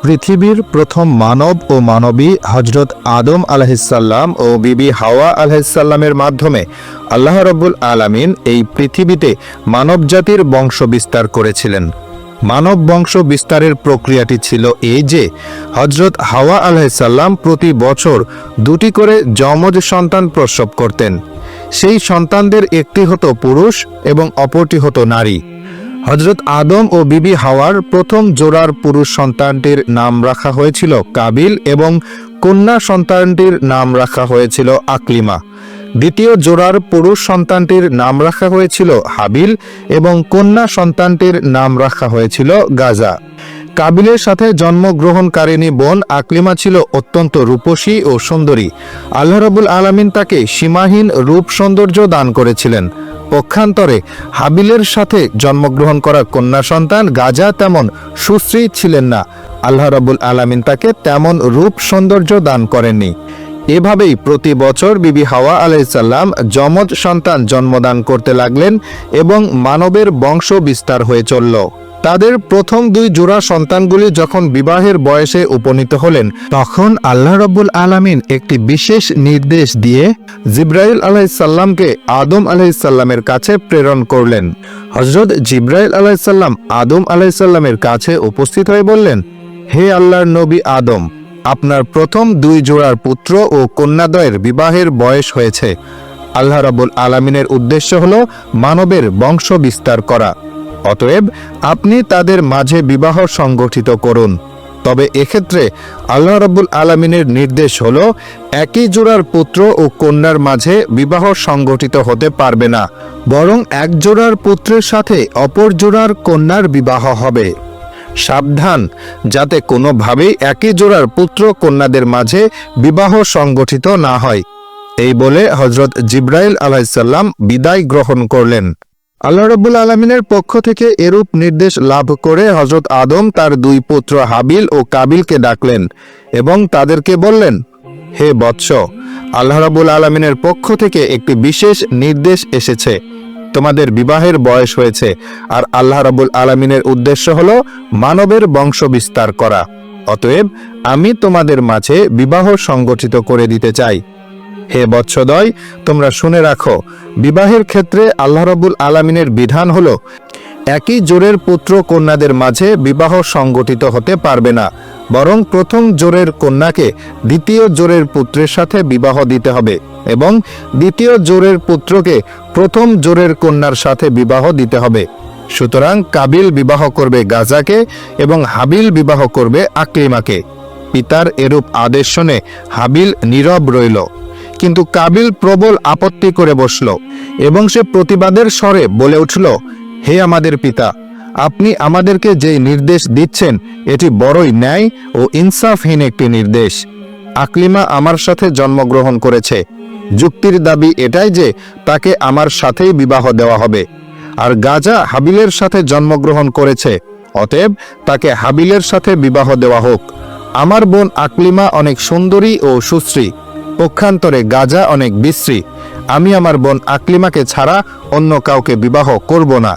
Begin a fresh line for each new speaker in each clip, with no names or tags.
পৃথিবীর প্রথম মানব ও মানবী হজরত আদম আলাইহিসসালাম ও বিবি হাওয়া আলাইহিসসালামের মাধ্যমে আল্লাহ রাব্বুল আলামিন এই পৃথিবীতে মানবজাতির বংশ বিস্তার করেছিলেন। মানব বংশ বিস্তারের প্রক্রিয়াটি ছিল এই যে হজরত হাওয়া আলাইহিসসালাম প্রতি বছর 2টি করে যমজ সন্তান প্রসব করতেন। সেই সন্তানদের একটি হতো পুরুষ এবং অপরটি হতো নারী। হজরত আদম ও বিবি হাওয়ার প্রথম জোড়ার পুরুষ সন্তানটির নাম রাখা হয়েছিল কাবিল এবং কন্যা সন্তানটির নাম রাখা হয়েছিল আকলিমা। দ্বিতীয় জোড়ার পুরুষ সন্তানটির নাম রাখা হয়েছিল হাবিল এবং কন্যা সন্তানটির নাম রাখা হয়েছিল গাজা। কাবিলের সাথে জন্মগ্রহণকারিণী বোন আকলিমা ছিল অত্যন্ত রূপসী ও সুন্দরী। আল্লাহ রাব্বুল আলামিন তাকে সীমাহীন রূপ সৌন্দর্য দান করেছিলেন। পক্ষান্তরে হাবিলের সাথে জন্মগ্রহণ করা কন্যা সন্তান গাজা তেমন সুশ্রী ছিলেন না। আল্লাহ রাব্বুল আলামিন তাকে তেমন রূপ সৌন্দর্য দান করেননি। এভাবেই প্রতি বছর বিবি হাওয়া আলাইহিসসালাম যমজ সন্তান জন্মদান করতে লাগলেন এবং মানবের বংশ বিস্তার হয়ে চলল। তাদের প্রথম 2 জোড়া সন্তানগুলি যখন বিবাহের বয়সে উপনীত হলেন, তখন আল্লাহ রাব্বুল আলামিন একটি বিশেষ নির্দেশ দিয়ে জিবরাইল আলাইহিসসালামকে আদম আলাইহিসসালামের কাছে প্রেরণ করলেন। হযরত জিবরাইল আলাইহিসসালাম আদম আলাইহিসসালামের কাছে উপস্থিত হয়ে বললেন, হে আল্লাহর নবী আদম, আপনার প্রথম 2 জোড়ার পুত্র ও কন্যাদ্বয়ের বিবাহের বয়স হয়েছে। আল্লাহ রাব্বুল আলামিনের উদ্দেশ্য হল মানবের বংশ বিস্তার করা। অতএব আপনি তাদের মাঝে বিবাহ সংগঠিত করুন। তবে এক্ষেত্রে আল্লাহ রাব্বুল আলামিনের নির্দেশ হল একই জোড়ার পুত্র ও কন্যার মাঝে বিবাহ সংগঠিত হতে পারবে না, বরং এক জোড়ার পুত্রের সাথে অপর জোড়ার কন্যার বিবাহ হবে। সাবধান যাতে কোনোভাবেই একই জোড়ার পুত্র কন্যাদের মাঝে বিবাহ সংগঠিত না হয়। এই বলে হযরত জিবরাইল আলাইহিসসালাম বিদায় গ্রহণ করলেন। আল্লাহ রাব্বুল আলামিনের পক্ষ থেকে এরূপ নির্দেশ লাভ করে হযরত আদম তার 2 পুত্র হাবিল ও কাবিলকে ডাকলেন এবং তাদেরকে বললেন, হে বৎস, আল্লাহ রাব্বুল আলামিনের পক্ষ থেকে একটি বিশেষ নির্দেশ এসেছে। তোমাদের বিবাহের বয়স হয়েছে আর আল্লাহ রাব্বুল আলামিনের উদ্দেশ্য হলো মানবের বংশ বিস্তার করা। অতএব আমি তোমাদের মাঝে বিবাহ সংগঠিত করে দিতে চাই। হে বৎসদ্বয়, তোমরা শুনে রাখো, বিবাহের ক্ষেত্রে আল্লাহ রাব্বুল আলামিনের বিধান হলো একই জোড়ের পুত্র কন্যাদের মাঝে বিবাহ সংগঠিত হতে পারবে না, বরং প্রথম জোড়ের কন্যাকে দ্বিতীয় জোড়ের পুত্রের সাথে বিবাহ দিতে হবে এবং দ্বিতীয় জোড়ের পুত্রকে প্রথম জোড়ের কন্যার সাথে বিবাহ দিতে হবে। সুতরাং কাবিল বিবাহ করবে গাজাকে এবং হাবিল বিবাহ করবে আকলিমাকে। পিতার এরূপ আদেশ শুনে হাবিল নীরব রইল, কিন্তু কাবিল প্রবল আপত্তি করে বসল এবং সে প্রতিবাদের স্বরে বলে উঠল, হে আমাদের পিতা, আপনি আমাদেরকে যে নির্দেশ দিচ্ছেন এটি বড়ই ন্যায় ও ইনসাফহীন একটি নির্দেশ। আকলিমা আমার সাথে জন্মগ্রহণ করেছে। যুক্তির দাবি এটাই যে তাকে আমার সাথেই বিবাহ দেওয়া হবে। আর গাজা হাবিলের সাথে জন্মগ্রহণ করেছে, অতএব তাকে হাবিলের সাথে বিবাহ দেওয়া হোক। আমার বোন আকলিমা অনেক সুন্দরী ও সুশ্রী, পক্ষান্তরে গাজা অনেক বিশ্রী। আমি আমার বোন আকলিমাকে ছাড়া অন্য কাউকে বিবাহ করব না।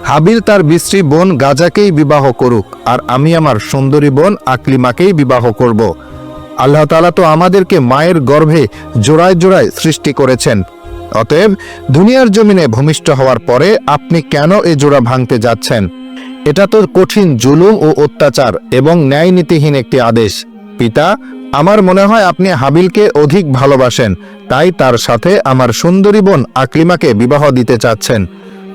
হাবিল তার বিশ্রী বোন গাজাকেই বিবাহ করুক, আর আমি আমার সুন্দরী বোন আকলিমাকেই বিবাহ করব। আল্লাহ তাআলা তো আমাদেরকে মায়ের গর্ভে জোড়ায় জোড়ায় সৃষ্টি করেছেন। অতএব দুনিয়ার জমিনে ভূমিষ্ঠ হওয়ার পরে আপনি কেন এ জোড়া ভাঙতে যাচ্ছেন? এটা তো কঠিন জুলুম ও অত্যাচার এবং ন্যায় নীতিহীন একটি আদেশ। পিতা, আমার মনে হয় আপনি হাবিলকে অধিক ভালোবাসেন, তাই তার সাথে আমার সুন্দরী বোন আকলিমাকে বিবাহ দিতে চাচ্ছেন।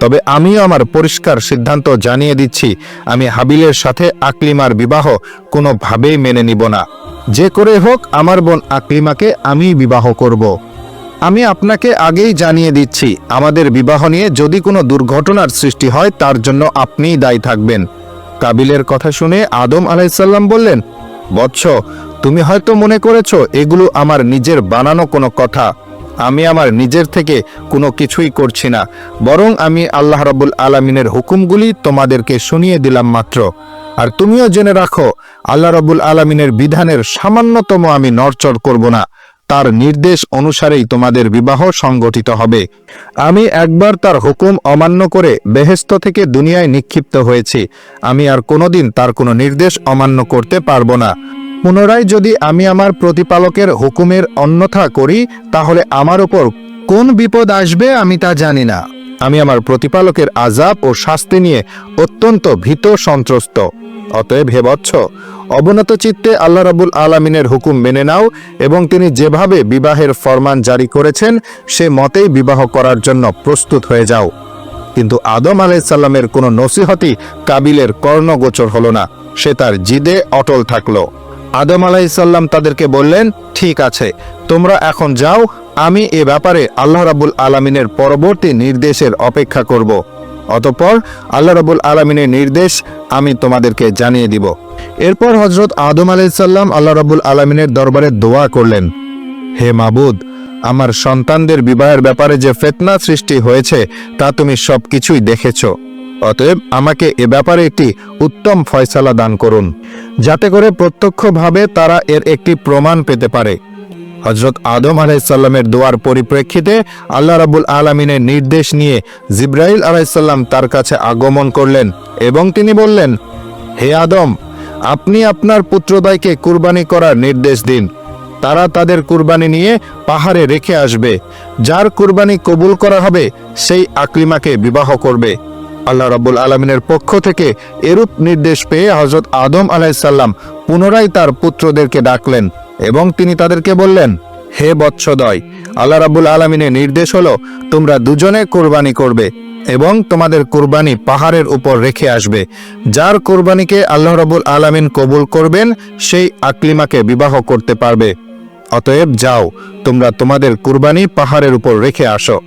তবে আমিও আমার পরিষ্কার সিদ্ধান্ত জানিয়ে দিচ্ছি, আমি হাবিলের সাথে আকলিমার বিবাহ কোনোভাবেই মেনে নিব না। যে করে হোক আমার বোন আকলিমাকে আমি বিবাহ করব। আমি আপনাকে আগেই জানিয়ে দিচ্ছি, আমাদের বিবাহ নিয়ে যদি কোনো দুর্ঘটনার সৃষ্টি হয় তার জন্য আপনিই দায়ী থাকবেন। কাবিলের কথা শুনে আদম আলাইহিসসালাম বললেন, বৎস, তুমি হয়তো মনে করেছ এগুলো আমার নিজের বানানো কোনো কথা। আমি আমার নিজের থেকে কোনো কিছুই করছি না, বরং আমি আল্লাহ রাব্বুল আলামিনের হুকুমগুলি তোমাদেরকে শুনিয়ে দিলাম মাত্র। আর তুমিও জেনে রাখো, আল্লাহ রাব্বুল আলামিনের বিধানের সামান্যতম আমি নড়চড় করব না। তার নির্দেশ অনুসারেই তোমাদের বিবাহ সংগঠিত হবে। আমি একবার তার হুকুম অমান্য করে বেহেশত থেকে দুনিয়ায় নিক্ষিপ্ত হয়েছি, আমি আর কোনোদিন তার কোনো নির্দেশ অমান্য করতে পারবো না। পুনরায় যদি আমি আমার প্রতিপালকের হুকুমের অন্যথা করি তাহলে আমার উপর কোন বিপদ আসবে আমি তা জানি না। আমি আমার প্রতিপালকের আযাব ও শাস্তি নিয়ে অত্যন্ত ভীত সন্ত্রস্ত। অতএব হে বৎস, অবনত চিত্তে আল্লাহ রাব্বুল আলামিনের হুকুম মেনে নাও এবং তিনি যেভাবে বিবাহের ফরমান জারি করেছেন সে মতেই বিবাহ করার জন্য প্রস্তুত হয়ে যাও। কিন্তু আদম আলাইহিস সালামের কোনো নসিহতই কাবিলের কর্ণগোচর হলো না, সে তার জিদে অটল থাকলো। আদম আলাইহিস সালাম তাদেরকে বললেন, ঠিক আছে, তোমরা এখন যাও, আমি এ ব্যাপারে আল্লাহ রাব্বুল আলামিনের পরবর্তী নির্দেশের অপেক্ষা করব। অতঃপর আল্লাহ রাব্বুল আলামিনের নির্দেশ আমি তোমাদেরকে জানিয়ে দিব। এরপর হযরত আদম আলাইহিস সালাম আল্লাহ রাব্বুল আলামিনের দরবারে দোয়া করলেন, হে মাবুদ, আমার সন্তানদের বিবাহের ব্যাপারে যে ফিতনা সৃষ্টি হয়েছে তা তুমি সবকিছুই দেখেছ। অতএব আমাকে এ ব্যাপারে একটি উত্তম ফয়সালা দান করুন, যাতে করে প্রত্যক্ষভাবে তারা এর একটি প্রমাণ পেতে পারে। হযরত আদম আলাইহিস সালামের দোয়ার পরিপ্রেক্ষিতে আল্লাহ রাব্বুল আলামিনের নির্দেশ নিয়ে জিবরাইল আলাইহিস সালাম তার কাছে আগমন করলেন এবং তিনি বললেন, হে আদম, আপনি আপনার পুত্রদ্বয়কে কুরবানি করার নির্দেশ দিন। তারা তাদের কুরবানি নিয়ে পাহাড়ে রেখে আসবে। যার কুরবানি কবুল করা হবে সেই আকলিমাকে বিবাহ করবে। আল্লাহ রাব্বুল আলামিনের পক্ষ থেকে এরূপ নির্দেশ পেয়ে হযরত আদম আলাইহিস সালাম পুনরায় তার পুত্রদেরকে ডাকলেন এবং তিনি তাদেরকে বললেন, হে বৎসদ্বয়, আল্লাহ রাব্বুল আলামিনের নির্দেশ হলো তোমরা দুজনে কুরবানি করবে এবং তোমাদের কুরবানি পাহাড়ের উপর রেখে আসবে। যার কুরবানিকে আল্লাহ রাব্বুল আলামিন কবুল করবেন সেই আকলিমাকে বিবাহ করতে পারবে। অতএব যাও, তোমরা তোমাদের কুরবানি পাহাড়ের উপর রেখে আসো।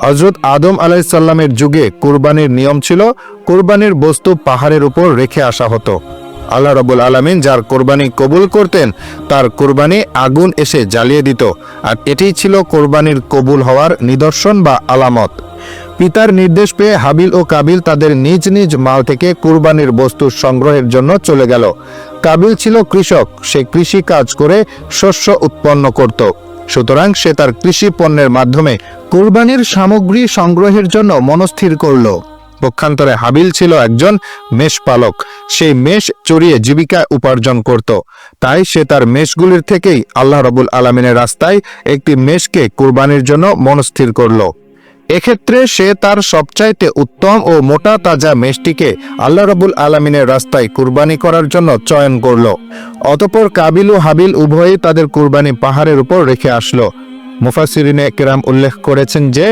হযরত আদম আলাইহিস সালামের যুগে কুরবানির নিয়ম ছিল কুরবানির বস্তু পাহাড়ের উপর রেখে আসা হতো। আল্লাহ রাব্বুল আলামিন যার কুরবানি কবুল করতেন তার কুরবানি আগুন এসে জ্বালিয়ে দিত, আর এটাই ছিল কুরবানির কবুল হওয়ার নিদর্শন বা আলামত। পিতার নির্দেশ পেয়ে হাবিল ও কাবিল তাদের নিজ নিজ মাল থেকে কুরবানির বস্তু সংগ্রহের জন্য চলে গেল। কাবিল ছিল কৃষক, সে কৃষি কাজ করে শস্য উৎপন্ন করত, সুতরাং সে তার কৃষি পণ্যের মাধ্যমে কুরবানির সামগ্রী সংগ্রহের জন্য মনস্থির করল। পক্ষান্তরে হাবিল ছিল একজন মেষপালক, সেই মেষ চড়িয়ে জীবিকা উপার্জন করত, তাই সে তার মেষগুলির থেকেই আল্লাহ রাব্বুল আলামিনের রাস্তায় একটি মেষকে কুরবানির জন্য মনস্থির করল। এক্ষেত্রে সে তার সবচাইতে উত্তম ও মোটা তাজা মেষটিকে আল্লাহ রাব্বুল আলামিনের রাস্তায় কুরবানি করার জন্য চয়ন করল। অতঃপর কাবিল ও হাবিল উভয়ই তাদের কুরবানি পাহাড়ের উপর রেখে আসলো। মুফাসসিরিনে কেরাম উল্লেখ করেছেন যে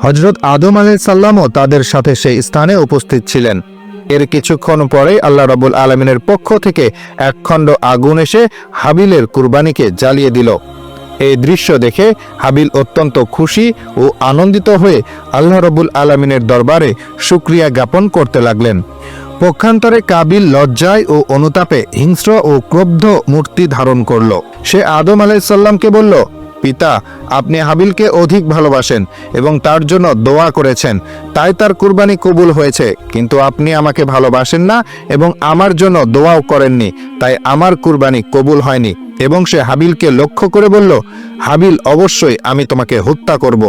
হযরত আদম আলাইহিস সালামও তাদের সাথে সেই স্থানে উপস্থিত ছিলেন। এর কিছুক্ষণ পরেই আল্লাহ রাব্বুল আলামিনের পক্ষ থেকে এক খণ্ড আগুন এসে হাবিলের কুরবানিকে জ্বালিয়ে দিল। এই দৃশ্য দেখে হাবিল অত্যন্ত খুশি ও আনন্দিত হয়ে আল্লাহ রাব্বুল আলামিনের দরবারে শুকরিয়া জ্ঞাপন করতে লাগলেন। পক্ষান্তরে কাবিল লজ্জায় ও অনুতাপে হিংস্র ও ক্রুদ্ধ মূর্তি ধারণ করল। সে আদম আলাইহিস সালামকে বলল, পিতা, আপনি হাবিলকে অধিক ভালোবাসেন এবং তার জন্য দোয়া করেছেন, তাই তার কুরবানি কবুল হয়েছে, কিন্তু আপনি আমাকে ভালোবাসেন না এবং আমার জন্য দোয়াও করেননি, তাই আমার কুরবানি কবুল হয়নি। এবং সে হাবিলকে লক্ষ্য করে বলল, হাবিল, অবশ্যই আমি তোমাকে হত্যা করব।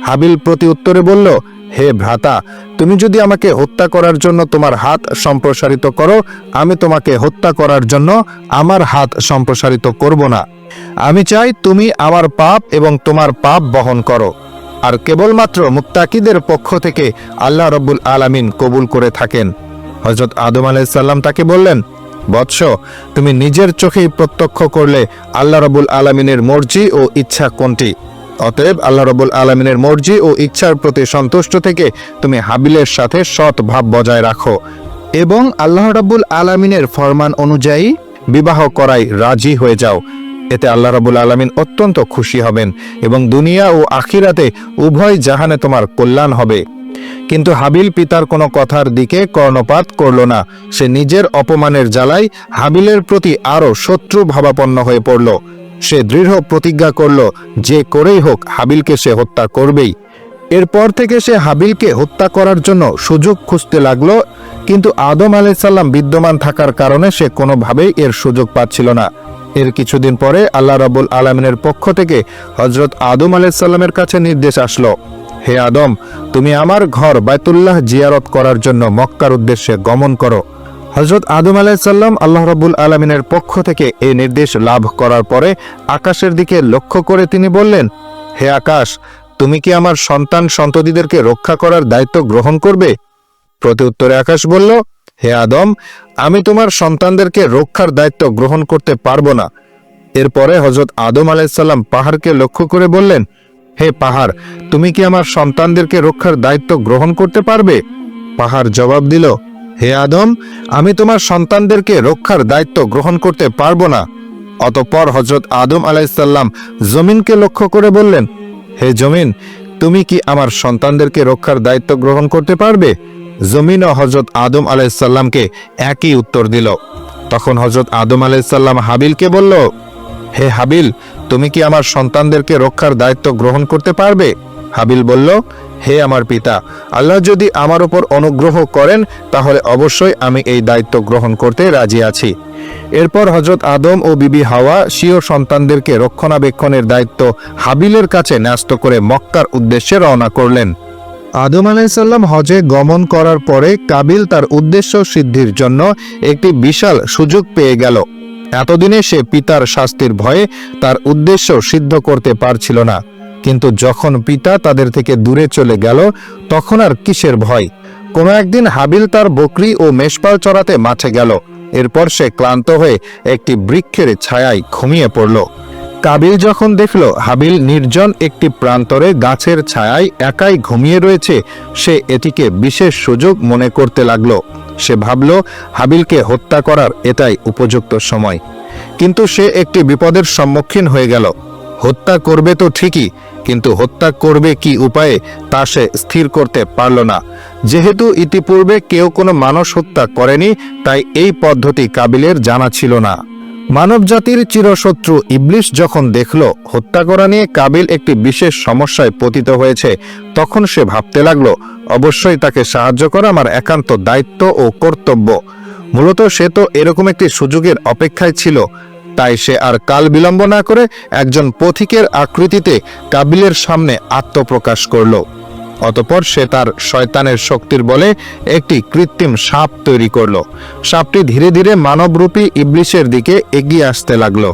হাবিল প্রতি উত্তরে বলল, হে ভ্রাতা, তুমি যদি আমাকে হত্যা করার জন্য তোমার হাত সম্প্রসারিত করো, আমি তোমাকে হত্যা করার জন্য আমার হাত সম্প্রসারিত করব না। আমি চাই তুমি আমার পাপ এবং তোমার পাপ বহন করো। আর কেবলমাত্র মুত্তাকিদের পক্ষ থেকে আল্লাহ রাব্বুল আলামিন কবুল করে থাকেন। হযরত আদম আলাইহিস সালাম তাকে বললেন, বৎস, তুমি নিজের চোখেই প্রত্যক্ষ করলে আল্লাহ রাব্বুল আলামিনের মর্জি ও ইচ্ছা কোনটি। অতএব আল্লাহ রাব্বুল আলামিনের মর্জি ও ইচ্ছার প্রতি সন্তুষ্ট থেকে তুমি হাবিলের সাথে সৎ ভাব বজায় রাখো এবং আল্লাহ রাব্বুল আলামিনের ফরমান অনুযায়ী বিবাহ করাই রাজি হয়ে যাও। এতে আল্লাহ রাব্বুল আলামিন অত্যন্ত খুশি হবেন এবং দুনিয়া ও আখিরাতে উভয় জাহানে তোমার কল্যাণ হবে। কিন্তু হাবিল পিতার কোনো কথার দিকে কর্ণপাত করল না। সে নিজের অপমানের জ্বালায় হাবিলের প্রতি আরো শত্রু ভাবাপন্ন হয়ে পড়ল। সে দৃঢ় প্রতিজ্ঞা করল যে করেই হোক হাবিলকে সে হত্যা করবেই। এরপর থেকে সে হাবিলকে হত্যা করার জন্য সুযোগ খুঁজতে লাগলো, কিন্তু আদম আলাইহিস সালাম বিদ্যমান থাকার কারণে সে কোনোভাবেই এর সুযোগ পাচ্ছিল না। এর কিছুদিন পরে আল্লাহ রাব্বুল আলামিনের পক্ষ থেকে হযরত আদম আলাইহিস সালামের কাছে নির্দেশ আসলো, হে আদম, তুমি আমার ঘর বাইতুল্লাহ জিয়ারত করার জন্য মক্কার উদ্দেশ্যে গমন করো। হযরত আদম আলাইহিস সালাম আল্লাহ রাব্বুল আলামিনের পক্ষ থেকে এই নির্দেশ লাভ করার পরে আকাশের দিকে লক্ষ্য করে তিনি বললেন, হে আকাশ, তুমি কি আমার সন্তান সন্ততিদেরকে রক্ষা করার দায়িত্ব গ্রহণ করবে? প্রত্যুত্তরে আকাশ বলল, হে আদম, আমি তোমার সন্তানদেরকে রক্ষার দায়িত্ব গ্রহণ করতে পারবো না। এরপরে হযরত আদম আলাইহিস সালাম পাহাড়কে লক্ষ্য করে বললেন, হে পাহাড়, তুমি কি আমার সন্তানদেরকে রক্ষার দায়িত্ব গ্রহণ করতে পারবে? পাহাড় জবাব দিল, হে আদম, আমি তোমার সন্তানদেরকে রক্ষার দায়িত্ব গ্রহণ করতে পারবো না। অতঃপর হযরত আদম আলাইহিস সালাম জমিনকে লক্ষ্য করে বললেন, হে জমিন, তুমি কি আমার সন্তানদেরকে রক্ষার দায়িত্ব গ্রহণ করতে পারবে? জমিন ও হযরত আদম আলাইহিস সালামকে একই উত্তর দিল। তখন হযরত আদম আলাইহিস সালাম হাবিলকে বলল, হে হাবিল, তুমি কি আমার সন্তানদেরকে রক্ষার দায়িত্ব গ্রহণ করতে পারবে? হাবিল বলল, হে আমার পিতা, আল্লাহ যদি আমার উপর অনুগ্রহ করেন তাহলে অবশ্যই আমি এই দায়িত্ব গ্রহণ করতে রাজি আছি। এরপর হযরত আদম ও বিবি হাওয়া স্বীয় সন্তানদেরকে রক্ষণাবেক্ষণের দায়িত্ব হাবিলের কাছে ন্যস্ত করে মক্কার উদ্দেশ্যে রওনা করলেন। আদম আলাইহিস সালাম হজে গমন করার পরে কাবিল তার উদ্দেশ্য সিদ্ধির জন্য একটি বিশাল সুযোগ পেয়ে গেল। এতদিনে সে পিতার শাস্তির ভয়ে তার উদ্দেশ্য সিদ্ধ করতে পারছিল না, কিন্তু যখন পিতা তাদের থেকে দূরে চলে গেল তখন আর কিসের ভয়? কোনো একদিন হাবিল তার বকরি ও মেষপাল চড়াতে মাঠে গেল। এরপর সে ক্লান্ত হয়ে একটি বৃক্ষের ছায়ায় ঘুমিয়ে পড়ল। কাবিল যখন দেখল হাবিল নির্জন একটি প্রান্তরে গাছের ছায়ায় একাই ঘুমিয়ে রয়েছে, সে এটিকে বিশেষ সুযোগ মনে করতে লাগলো। সে ভাবল হাবিলকে হত্যা করার এটাই উপযুক্ত সময়। কিন্তু সে একটি বিপদের সম্মুখীন হয়ে গেল। হত্যা করবে তো ঠিকই, কিন্তু হত্যা করবে কি উপায়ে তা সে স্থির করতে পারল না। যেহেতু ইতিপূর্বে কেউ কোনো মানুষ হত্যা করেনি, তাই এই পদ্ধতি কাবিলের জানা ছিল না। মানবজাতির চিরশত্রু ইবলিশ যখন দেখল হত্যা করা নিয়ে কাবিল একটি বিশেষ সমস্যায় পতিত হয়েছে, তখন সে ভাবতে লাগলো, অবশ্যই তাকে সাহায্য করা আমার একান্ত দায়িত্ব ও কর্তব্য। মূলত সে তো এরকম একটি সুযোগের অপেক্ষায় ছিল। তাই সে আর কাল বিলম্ব না করে একজন পথিকের আকৃতিতে কাবিলের সামনে আত্মপ্রকাশ করল। অতঃপর সে তার শয়তানের শক্তির বলে একটি কৃত্রিম সাপ তৈরি করল। সাপটি ধীরে ধীরে মানবরূপী ইবলিশের দিকে এগিয়ে আসতে লাগলো।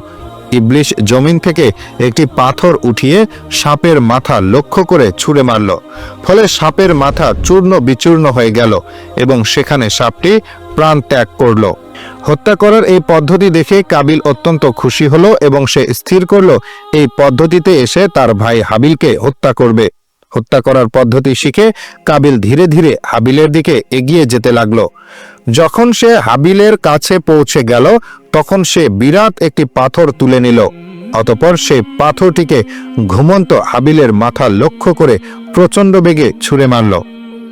ইবলিশ জমিন থেকে একটি পাথর উঠিয়ে সাপের মাথা লক্ষ্য করে ছুঁড়ে মারল। ফলে সাপের মাথা চূর্ণ বিচূর্ণ হয়ে গেল এবং সেখানে সাপটি প্রাণ ত্যাগ করল। হত্যা করার এই পদ্ধতি দেখে কাবিল অত্যন্ত খুশি হলো এবং সে স্থির করল এই পদ্ধতিতে এসে তার ভাই হাবিলকে হত্যা করবে। হত্যা করার পদ্ধতি শিখে কাবিল ধীরে ধীরে হাবিলের দিকে এগিয়ে যেতে লাগলো। যখন সে হাবিলের কাছে পৌঁছে গেল তখন সে বিরাট একটি পাথর তুলে নিল। অতঃপর সেই পাথরটিকে ঘুমন্ত হাবিলের মাথা লক্ষ্য করে প্রচণ্ড বেগে ছুঁড়ে মারল।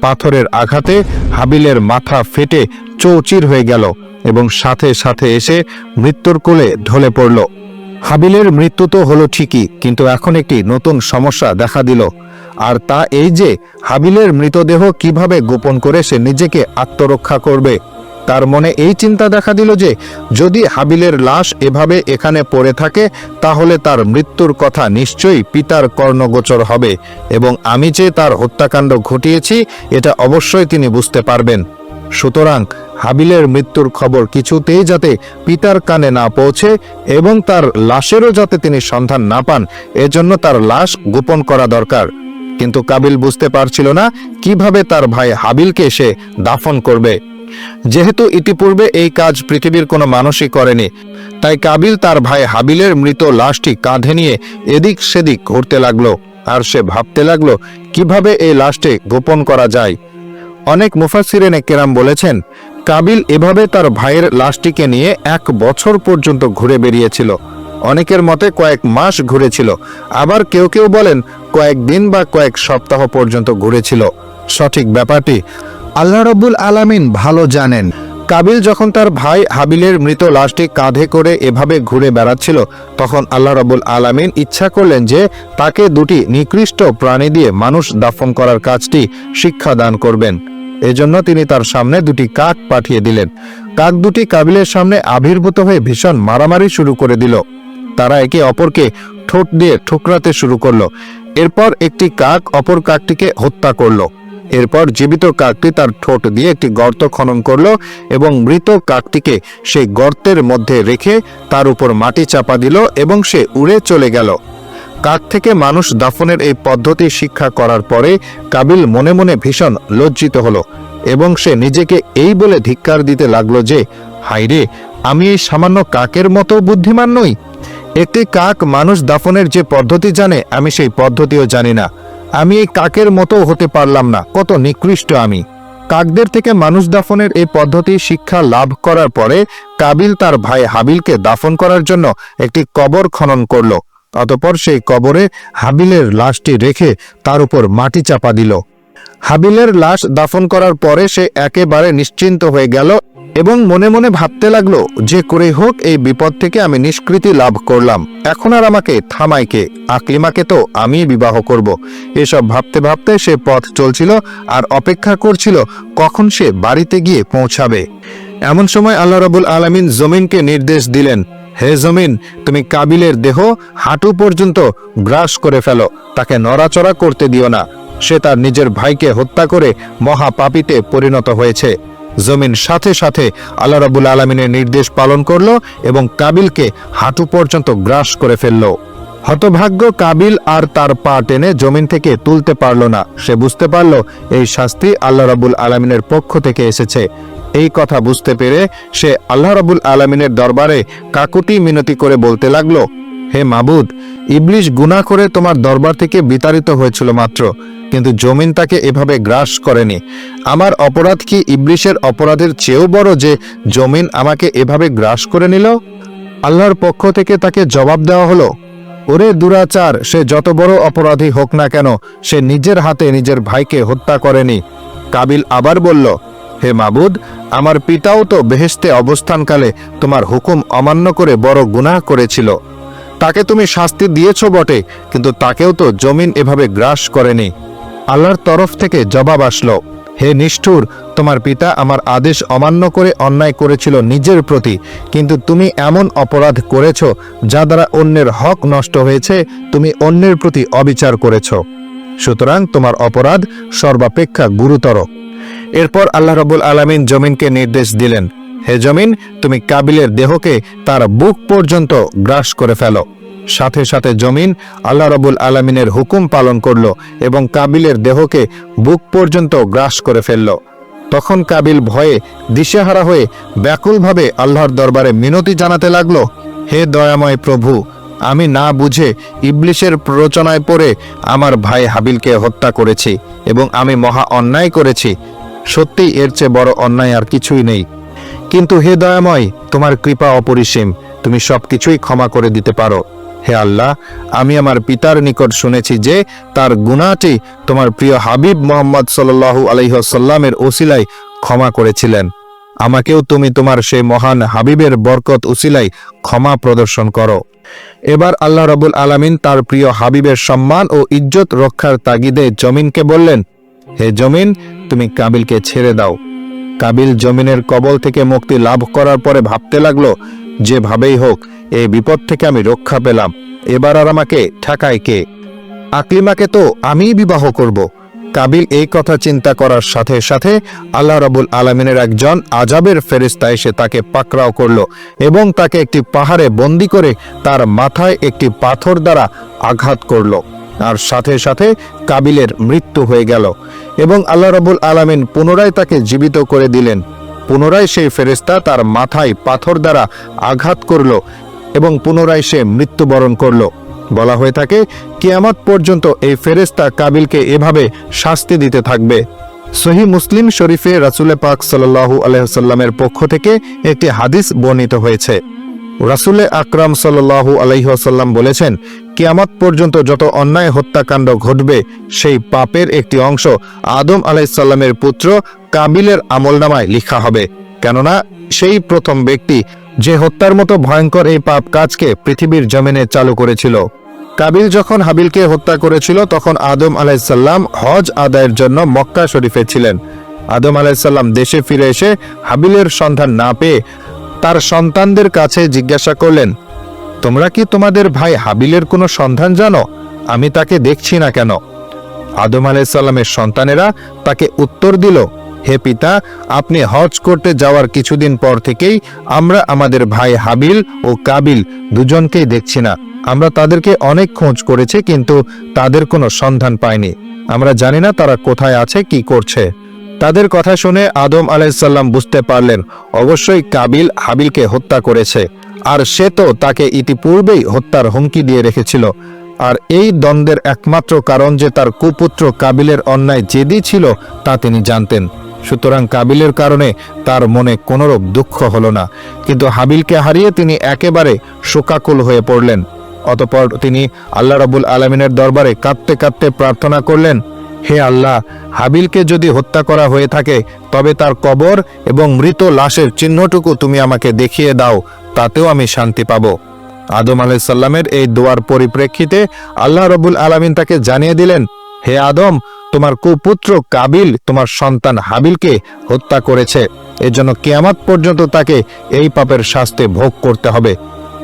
পাথরের আঘাতে হাবিলের মাথা ফেটে চৌচির হয়ে গেল এবং সাথে সাথে এসে মৃত্যুর কোলে ঢলে পড়ল। হাবিলের মৃত্যু তো হলো ঠিকই, কিন্তু এখন একটি নতুন সমস্যা দেখা দিল। আর তা এই যে হাবিলের মৃতদেহ কিভাবে গোপন করে সে নিজেকে আত্মরক্ষা করবে। তার মনে এই চিন্তা দেখা দিল যে যদি হাবিলের লাশ এভাবে এখানে পড়ে থাকে তাহলে তার মৃত্যুর কথা নিশ্চয়ই পিতার কর্ণগোচর হবে এবং আমি যে তার হত্যাকাণ্ড ঘটিয়েছি এটা অবশ্যই তিনি বুঝতে পারবেন। সুতরাং হাবিলের মৃত্যুর খবর কিছুতেই যাতে পিতার কানে না পৌঁছে এবং তার লাশেরও যাতে তিনি সন্ধান না পান, এজন্য তার লাশ গোপন করা দরকার। কিন্তু কাবিল বুঝতে পারছিল না কিভাবে তার ভাই হাবিলকে সে দাফন করবে। যেহেতু ইতিপূর্বে এই কাজ পৃথিবীর কোনো মানুষই করেনি, তাই কাবিল তার ভাই হাবিলের মৃত লাশটি কাঁধে নিয়ে এদিক সেদিক ঘুরতে লাগলো আর সে ভাবতে লাগলো কিভাবে এই লাশটি গোপন করা যায়। অনেক মুফাসসিরিনে কেরাম বলেছেন কাবিল এভাবে তার ভাইয়ের লাশটিকে নিয়ে 1 বছর পর্যন্ত ঘুরে বেরিয়েছিল। অনেকের মতে কয়েক মাস ঘুরেছিল, আবার কেউ কেউ বলেন কয়েকদিন বা কয়েক সপ্তাহ পর্যন্ত ঘুরেছিল। সঠিক ব্যাপারটি আল্লাহ রাব্বুল আলামিন ভালো জানেন। কাবিল যখন তার ভাই হাবিলের মৃত লাশটি কাঁধে করে এভাবে ঘুরে বেড়াচ্ছিল তখন আল্লাহ রাব্বুল আলামিন ইচ্ছা করলেন যে তাকে 2টি নিকৃষ্ট প্রাণী দিয়ে মানুষ দাফন করার কাজটি শিক্ষা দান করবেন। এজন্য তিনি তার সামনে 2টি কাক পাঠিয়ে দিলেন। কাক দুটি কাবিলের সামনে আবির্ভূত হয়ে ভীষণ মারামারি শুরু করে দিল। তারা একে অপরকে ঠোঁট দিয়ে ঠুকরাতে শুরু করলো। এরপর একটি কাক অপর কাকটিকে হত্যা করলো। এরপর জীবিত কাকটি তার ঠোঁট দিয়ে একটি গর্ত খনন করলো এবং মৃত কাকটিকে সেই গর্তের মধ্যে রেখে তার উপর মাটি চাপা দিল এবং সে উড়ে চলে গেল। কাক থেকে মানুষ দাফনের এই পদ্ধতি শিক্ষা করার পরে কাবিল মনে মনে ভীষণ লজ্জিত হলো এবং সে নিজেকে এই বলে ধিক্কার দিতে লাগলো যে, হায়রে, আমি এই সামান্য কাকের মতো বুদ্ধিমান নই। একটি কাক মানুষ দাফনের যে পদ্ধতি জানে, আমি সেই পদ্ধতিও জানি না। আমি এই কাকের মতো হতে পারলাম না, কত নিকৃষ্ট আমি। কাকদের থেকে মানুষ দাফনের এই পদ্ধতি শিক্ষা লাভ করার পরে কাবিল তার ভাই হাবিলকে দাফন করার জন্য একটি কবর খনন করল। অতঃপর সেই কবরে হাবিলের লাশটি রেখে তার উপর মাটি চাপা দিল। হাবিলের লাশ দাফন করার পরে সে একেবারে নিশ্চিন্ত হয়ে গেল এবং মনে মনে ভাবতে লাগলো, যে করে হোক এই বিপদ থেকে আমি নিষ্কৃতি লাভ করলাম। এখন আর আমাকে থামায় কে? আকলিমাকে তো আমি বিবাহ করব। এসব ভাবতে ভাবতে সে পথ চলছিল আর অপেক্ষা করছিল কখন সে বাড়িতে গিয়ে পৌঁছাবে। এমন সময় আল্লাহ রাব্বুল আলামিন জমিনকে নির্দেশ দিলেন, হে জমিন, তুমি কাবিলের দেহ হাঁটু পর্যন্ত গ্রাস করে ফেলো, তাকে নড়াচড়া করতে দিও না। সে তার নিজের ভাইকে হত্যা করে মহাপাপীতে পরিণত হয়েছে। জমিন সাথে সাথে আল্লাহ রাব্বুল আলামিনের নির্দেশ পালন করলো এবং কাবিলকে হাঁটু পর্যন্ত গ্রাস করে ফেলল। হতভাগ্য কাবিল আর তার পা টেনে জমিন থেকে তুলতে পারল না। সে বুঝতে পারল এই শাস্তি আল্লাহ রাব্বুল আলামিনের পক্ষ থেকে এসেছে। এই কথা বুঝতে পেরে সে আল্লাহ রাব্বুল আলামিনের দরবারে কাকুতি মিনতি করে বলতে লাগলো, হে মাবুদ, ইবলিশ গুনাহ করে তোমার দরবার থেকে বিতাড়িত হয়েছিল মাত্র, কিন্তু জমিন তাকে এভাবে গ্রাস করেনি। আমার অপরাধ কি ইবলিশের অপরাধের চেয়েও বড় যে জমিন আমাকে এভাবে গ্রাস করে নিল? আল্লাহর পক্ষ থেকে তাকে জবাব দেওয়া হলো, ওরে দুরাচার, সে যত বড় অপরাধী হোক না কেন, সে নিজের হাতে নিজের ভাইকে হত্যা করেনি। কাবিল আবার বলল, হে মাবুদ, আমার পিতাও তো বেহেশতে অবস্থানকালে তোমার হুকুম অমান্য করে বড় গুনাহ করেছিল। তাকে তুমি শাস্তি দিয়েছ বটে, কিন্তু তাকেও তো জমিন এভাবে গ্রাস করেনি। আল্লাহর তরফ থেকে জবাব আসলো, হে নিষ্ঠুর, তোমার পিতা আমার আদেশ অমান্য করে অন্যায় করেছিল নিজের প্রতি, কিন্তু তুমি এমন অপরাধ করেছ যা দ্বারা অন্যের হক নষ্ট হয়েছে। তুমি অন্যের প্রতি অবিচার করেছ, সুতরাং তোমার অপরাধ সর্বাপেক্ষা গুরুতর। এরপর আল্লাহ রাব্বুল আলামিন জমিনকে নির্দেশ দিলেন, হে জমিন, তুমি কাবিলের দেহকে তার বুক পর্যন্ত গ্রাস করে ফেলো। সাথে সাথে জমিন আল্লাহ রাব্বুল আলামিনের হুকুম পালন করল এবং কাবিলের দেহকে বুক পর্যন্ত গ্রাস করে ফেলল। তখন কাবিল ভয়ে দিশেহারা হয়ে ব্যাকুলভাবে আল্লাহর দরবারে মিনতি জানাতে লাগলো, হে দয়াময় প্রভু, আমি না বুঝে ইবলিশের প্ররোচনায় পড়ে আমার ভাই হাবিলকে হত্যা করেছি এবং আমি মহা অন্যায় করেছি। সত্যি এর চেয়ে বড় অন্যায় আর কিছুই নেই। কিন্তু হে দয়াময়, তোমার কৃপা অপরিসীম, তুমি সবকিছুই ক্ষমা করে দিতে পারো। হে আল্লাহ, আমি আমার পিতার নিকট শুনেছি যে তার গুনাহটি তোমার প্রিয় হাবিব মুহাম্মদ সাল্লাল্লাহু আলাইহি ওয়াসাল্লামের ওসিলায় ক্ষমা করেছিলেন। আমাকেও তুমি তোমার সেই মহান হাবিবের বরকত উসিলায় ক্ষমা প্রদর্শন করো। এবার আল্লাহ রাব্বুল আলামিন তার প্রিয় হাবিবের সম্মান ও ইজ্জত রক্ষার তাগিদে জমিনকে বললেন, হে জমিন, তুমি কাবিলকে ছেড়ে দাও। কাবিল জমিনের কবল থেকে মুক্তি লাভ করার পরে ভাবতে লাগলো, যেভাবেই হোক এই বিপদ থেকে আমি রক্ষা পেলাম, এবার আর আমাকে ঠেকায় কে? আকলিমাকে তো আমিই বিবাহ করব। কাবিল এই কথা চিন্তা করার সাথে সাথে আল্লাহ রাব্বুল আলামিনের একজন আযাবের ফেরেশতা এসে তাকে পাকড়াও করল এবং তাকে একটি পাহাড়ে বন্দী করে তার মাথায় একটি পাথর দ্বারা আঘাত করল। আর সাথে সাথে কাবিলের মৃত্যু হয়ে গেল এবং আল্লাহ রাব্বুল আলামিন পুনরায় তাকে জীবিত করে দিলেন। পুনরায় সেই ফেরেশতা তার মাথায় পাথর দ্বারা আঘাত করল এবং পুনরায় সে মৃত্যুবরণ করল। বলা হয়ে থাকে, কিয়ামত পর্যন্ত এই ফেরেশতা কাবিলকে এভাবে শাস্তি দিতে থাকবে। সহিহ মুসলিম শরীফে রাসূল পাক সাল্লাল্লাহু আলাইহি ওয়াসাল্লামের পক্ষ থেকে একটি হাদিস বর্ণিত হয়েছে। রাসূল আকরাম সাল্লাল্লাহু আলাইহি ওয়াসাল্লাম বলেছেন, কিয়ামত পর্যন্ত যত অন্যায় হত্যাকাণ্ড ঘটবে সেই পাপের একটি অংশ আদম আলাইহিস সালামের পুত্র কাবিলের আমলনামায় লেখা হবে, কেননা সেই প্রথম ব্যক্তি যে হত্যার মতো ভয়ঙ্কর এই পাপ কাজকে পৃথিবীর জমিনে চালু করেছিল। কাবিল যখন হাবিলকে হত্যা করেছিল তখন আদম আলাইহিস সালাম হজ আদায়ের জন্য মক্কা শরীফে ছিলেন। আদম আলাইহিসসালাম দেশে ফিরে এসে হাবিলের সন্ধান না পেয়ে তার সন্তানদের কাছে জিজ্ঞাসা করলেন, তোমরা কি তোমাদের ভাই হাবিলের কোনো সন্ধান জানো? আমি তাকে দেখছি না কেন? আদম আলাইহিসসালামের সন্তানেরা তাকে উত্তর দিল, হে পিতা, আপনি হজ করতে যাওয়ার কিছুদিন পর থেকেই আমরা আমাদের ভাই হাবিল ও কাবিল দুজনকেই দেখছি না। আমরা তাদেরকে অনেক খোঁজ করেছি, কিন্তু তাদের কোনো সন্ধান পাইনি। আমরা জানি না তারা কোথায় আছে, কি করছে। তাদের কথা শুনে আদম আলাইহিসসালাম বুঝতে পারলেন অবশ্যই কাবিল হাবিলকে হত্যা করেছে, আর সে তো তাকে ইতিপূর্বেই হত্যার হুমকি দিয়ে রেখেছিল। আর এই দ্বন্দ্বের একমাত্র কারণ যে তার কুপুত্র কাবিলের অন্যায় জেদি ছিল তা তিনি জানতেন। সুতরাং কাবিলের কারণে তার মনে কোনরূপ দুঃখ হলো না, কিন্তু হাবিলকে হারিয়ে তিনি একেবারে শোকাকুল হয়ে পড়লেন। অতঃপর তিনি আল্লাহ রাব্বুল আলামিনের দরবারে কাঁদতে কাঁদতে প্রার্থনা করলেন, হে আল্লাহ, হাবিলকে যদি হত্যা করা হয়ে থাকে তবে তার কবর এবং মৃত লাশের চিহ্নটুকু তুমি আমাকে দেখিয়ে দাও, তাতেও আমি শান্তি পাব। আদম আলাইহিসসালামের এই দোয়ার পরিপ্রেক্ষিতে আল্লাহ রাব্বুল আলামিন তাকে জানিয়ে দিলেন, হে আদম, তোমার কুপুত্র কাবিল তোমার সন্তান হাবিলকে হত্যা করেছে। এজন্য কিয়ামত পর্যন্ত তাকে এই পাপের শাস্তি ভোগ করতে হবে,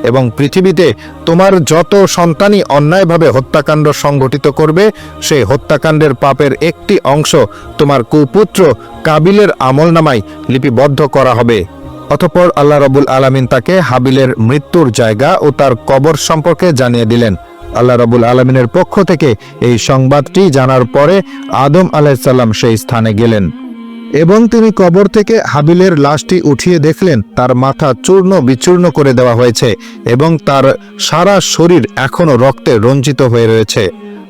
এবং পৃথিবীতে তোমার যত সন্তানই অন্যায়ভাবে হত্যাকাণ্ড সংঘটিত করবে, সেই হত্যাকাণ্ডের পাপের একটি অংশ তোমার কুপুত্র কাবিলের আমলনামায় লিপিবদ্ধ করা হবে। অতঃপর আল্লাহ রাব্বুল আলামিন তাকে হাবিলের মৃত্যুর জায়গা ও তার কবর সম্পর্কে জানিয়ে দিলেন। আল্লাহ রাব্বুল আলামিনের পক্ষ থেকে এই সংবাদটি জানার পরে আদম আলাইহিসসালাম সেই স্থানে গেলেন এবং তিনি কবর থেকে হাবিলের লাশটি উঠিয়ে দেখলেন তার মাথা চূর্ণ বিচূর্ণ করে দেওয়া হয়েছে এবং তার সারা শরীর এখনো রক্তে রঞ্জিত হয়ে রয়েছে।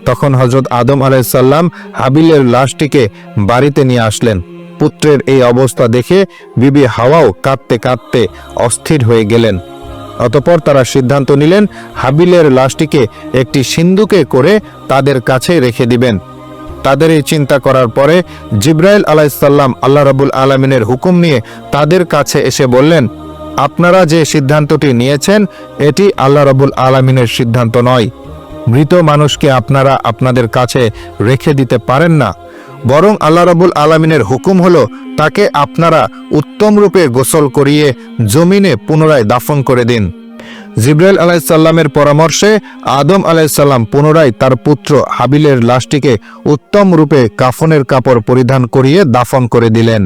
তখন হযরত আদম আলাইহিসসালাম হাবিলের লাশটিকে বাড়িতে নিয়ে আসলেন। পুত্রের এই অবস্থা দেখে বিবি হাওয়াও কাঁদতে কাঁদতে অস্থির হয়ে গেলেন। অতঃপর তারা সিদ্ধান্ত নিলেন হাবিলের লাশটিকে একটি সিন্দুকে করে তাদের কাছে রেখে দিবেন। তাদের এই চিন্তা করার পরে জিবরাইল আলাইহিসসালাম আল্লাহ রাব্বুল আলামিনের হুকুম নিয়ে তাদের কাছে এসে বললেন, আপনারা যে সিদ্ধান্তটি নিয়েছেন এটি আল্লাহ রাব্বুল আলামিনের সিদ্ধান্ত নয়। মৃত মানুষকে আপনারা আপনাদের কাছে রেখে দিতে পারেন না, বরং আল্লাহ রাব্বুল আলামিনের হুকুম হলো তাকে আপনারা উত্তম রূপে গোসল করিয়ে জমিনে পুনরায় দাফন করে দিন। জিবরাইল আলাইহিসসালামের পরামর্শে আদম আলাইহিসসালাম পুনরায় তার পুত্র হাবিলের লাশটিকে উত্তম রূপে কাফনের কাপড় পরিধান করিয়ে দাফন করে দিলেন।